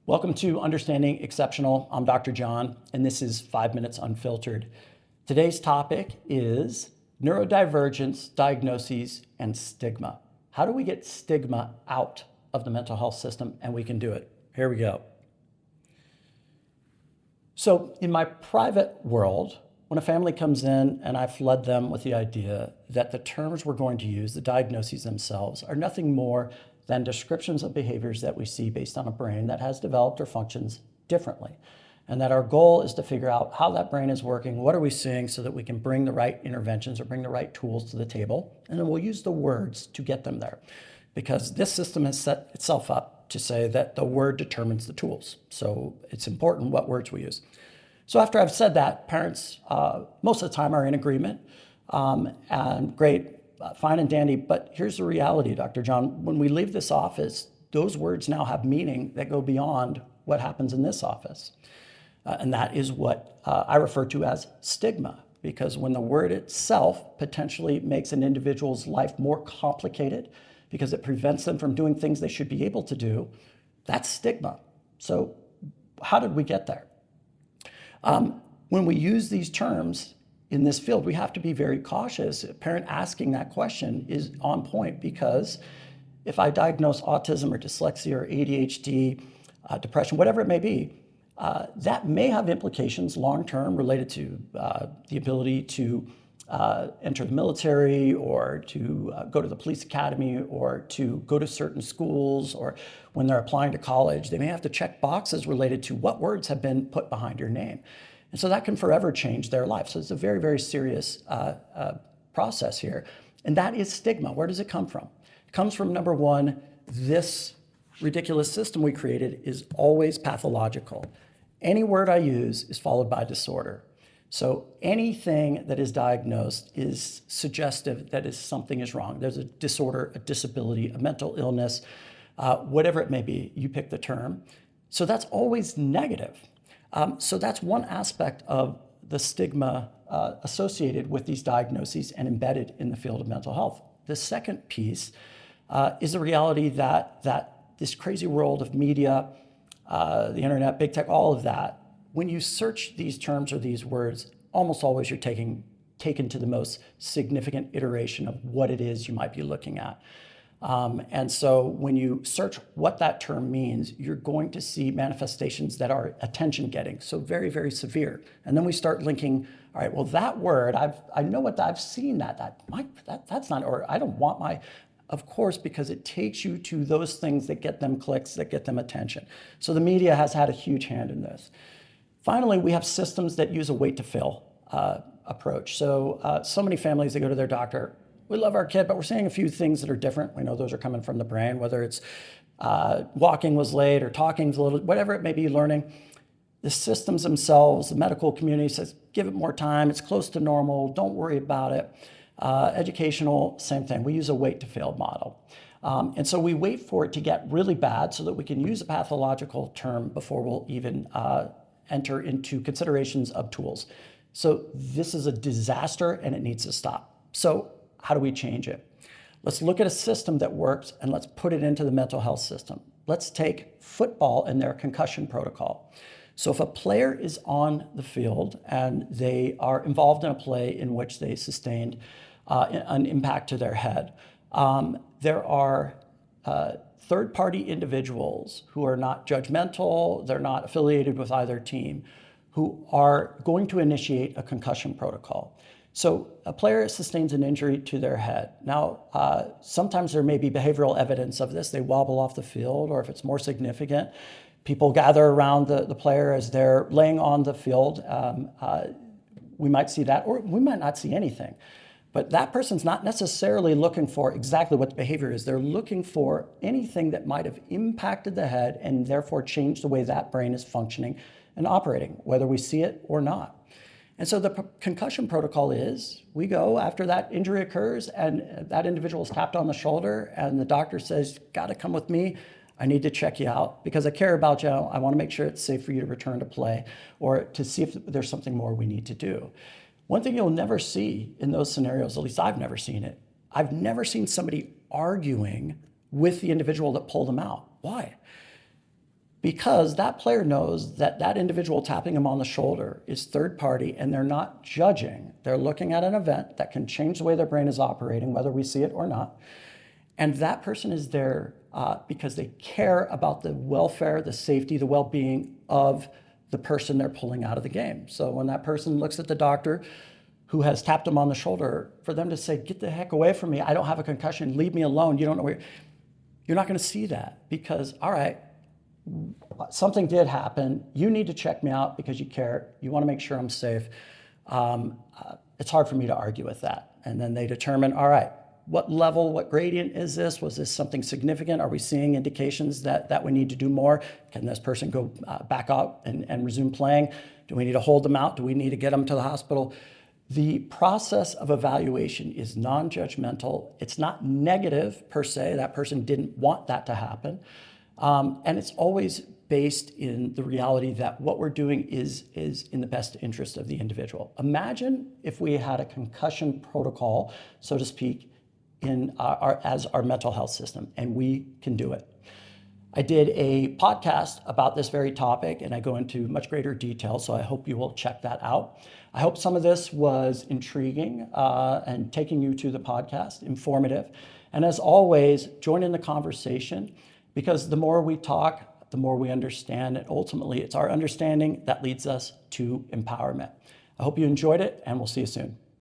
Welcome to Understanding Exceptional. I'm Dr. John, and this is 5 Minutes Unfiltered. Today's topic is neurodivergence, diagnoses, and stigma. How do we get stigma out of the mental health system? And we can do it. Here we go. So in my private world, when a family comes in and I flood them with the idea that the terms we're going to use, the diagnoses themselves, are nothing more than descriptions of behaviors that we see based on a brain that has developed or functions differently. And that our goal is to figure out how that brain is working, what are we seeing, so that we can bring the right interventions or bring the right tools to the table. And then we'll use the words to get them there. Because this system has set itself up to say that the word determines the tools. So it's important what words we use. So after I've said that, parents most of the time are in agreement, and great, fine and dandy, but here's the reality, Dr. John. When we leave this office, those words now have meaning that go beyond what happens in this office. And that is what I refer to as stigma, because when the word itself potentially makes an individual's life more complicated because it prevents them from doing things they should be able to do, that's stigma. So how did we get there? When we use these terms in this field, we have to be very cautious. A parent asking that question is on point, because if I diagnose autism or dyslexia or ADHD, depression, whatever it may be, that may have implications long-term related to the ability to enter the military, or to go to the police academy, or to go to certain schools, or when they're applying to college, they may have to check boxes related to what words have been put behind your name. And so that can forever change their life. So it's a very, very serious process here. And that is stigma. Where does it come from? It comes from, number one, this ridiculous system we created is always pathological. Any word I use is followed by disorder. So anything that is diagnosed is suggestive that something is wrong. There's a disorder, a disability, a mental illness, whatever it may be. You pick the term. So that's always negative. So that's one aspect of the stigma associated with these diagnoses and embedded in the field of mental health. The second piece is the reality that this crazy world of media, the internet, big tech, all of that, when you search these terms or these words, almost always you're taken to the most significant iteration of what it is you might be looking at. And so when you search what that term means, you're going to see manifestations that are attention-getting, so very, very severe. And then we start linking, all right, well, that word, I know what I've seen that's not, or I don't want my, of course, because it takes you to those things that get them clicks, that get them attention. So the media has had a huge hand in this. Finally, we have systems that use a wait to fill approach. So many families, they go to their doctor, we love our kid, but we're seeing a few things that are different. We know those are coming from the brain, whether it's walking was late or talking's a little, whatever it may be, learning. The systems themselves, the medical community says, give it more time, it's close to normal, don't worry about it. Educational, same thing. We use a wait to fail model. And so we wait for it to get really bad so that we can use a pathological term before we'll even enter into considerations of tools. So this is a disaster and it needs to stop. So how do we change it? Let's look at a system that works and let's put it into the mental health system. Let's take football and their concussion protocol. So if a player is on the field and they are involved in a play in which they sustained an impact to their head, there are third-party individuals who are not judgmental, they're not affiliated with either team, who are going to initiate a concussion protocol. So a player sustains an injury to their head. Now, sometimes there may be behavioral evidence of this. They wobble off the field, or if it's more significant, people gather around the player as they're laying on the field. We might see that, or we might not see anything. But that person's not necessarily looking for exactly what the behavior is. They're looking for anything that might have impacted the head and therefore changed the way that brain is functioning and operating, whether we see it or not. And so the concussion protocol is, we go after that injury occurs and that individual is tapped on the shoulder and the doctor says, gotta come with me. I need to check you out because I care about you. I wanna make sure it's safe for you to return to play, or to see if there's something more we need to do. One thing you'll never see in those scenarios, at least I've never seen it, I've never seen somebody arguing with the individual that pulled them out. Why? because that player knows that that individual tapping him on the shoulder is third party, and they're not judging. They're looking at an event that can change the way their brain is operating, whether we see it or not. And that person is there because they care about the welfare, the safety, the well-being of the person they're pulling out of the game. So when that person looks at the doctor who has tapped them on the shoulder, for them to say, get the heck away from me, I don't have a concussion, leave me alone, you don't know where you're not going to see that, because, all right, something did happen. You need to check me out because you care. You want to make sure I'm safe. It's hard for me to argue with that. And then they determine, all right, what level, what gradient is this? Was this something significant? Are we seeing indications that we need to do more? Can this person go back out and resume playing? Do we need to hold them out? Do we need to get them to the hospital? The process of evaluation is non-judgmental. It's not negative per se. That person didn't want that to happen. And it's always based in the reality that what we're doing is in the best interest of the individual. Imagine if we had a concussion protocol, so to speak, as our mental health system, and we can do it. I did a podcast about this very topic, and I go into much greater detail, so I hope you will check that out. I hope some of this was intriguing and taking you to the podcast, informative. And as always, join in the conversation, because the more we talk, the more we understand, and ultimately it's our understanding that leads us to empowerment. I hope you enjoyed it, and we'll see you soon.